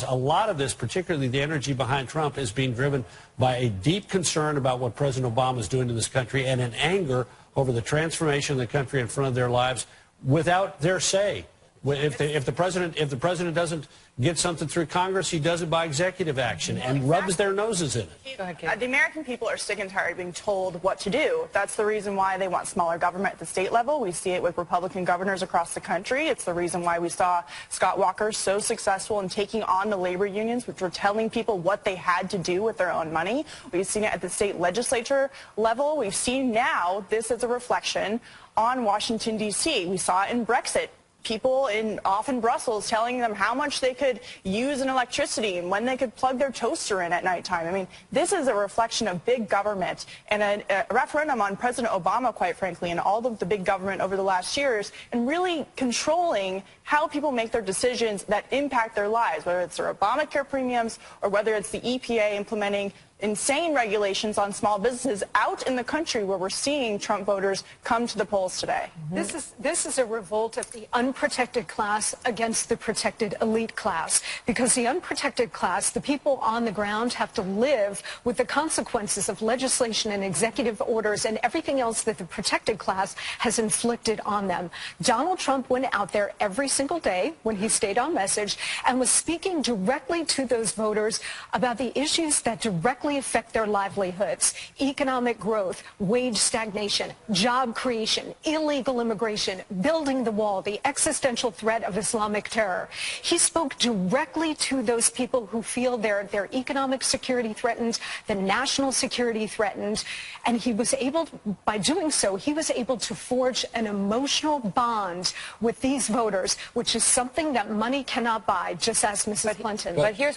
A lot of this, particularly the energy behind Trump, is being driven by a deep concern about what President Obama is doing to this country and an anger over the transformation of the country in front of their lives without their say. If the president doesn't get something through Congress, he does it by executive action and rubs their noses in it. Go ahead, Kate. The American people are sick and tired of being told what to do. That's the reason why they want smaller government at the state level. We see it with Republican governors across the country. It's the reason why we saw Scott Walker so successful in taking on the labor unions, which were telling people what they had to do with their own money. We've seen it at the state legislature level. We've seen now this as a reflection on Washington, D.C. We saw it in Brexit. People off in Brussels telling them how much they could use in electricity and when they could plug their toaster in at nighttime. I mean, this is a reflection of big government and a referendum on President Obama, quite frankly, and all of the big government over the last years, and really controlling how people make their decisions that impact their lives, whether it's their Obamacare premiums or whether it's the EPA implementing insane regulations on small businesses out in the country where we're seeing Trump voters come to the polls today. This is a revolt of the unprotected class against the protected elite class, because the unprotected class, the people on the ground, have to live with the consequences of legislation and executive orders and everything else that the protected class has inflicted on them. Donald Trump went out there every single day when he stayed on message and was speaking directly to those voters about the issues that directly affect their livelihoods: economic growth, wage stagnation, job creation, illegal immigration, building the wall, the existential threat of Islamic terror. He spoke directly to those people who feel their economic security threatened, the national security threatened, and he was able, by doing so, he was able to forge an emotional bond with these voters, which is something that money cannot buy, just as Mrs. Clinton. But here's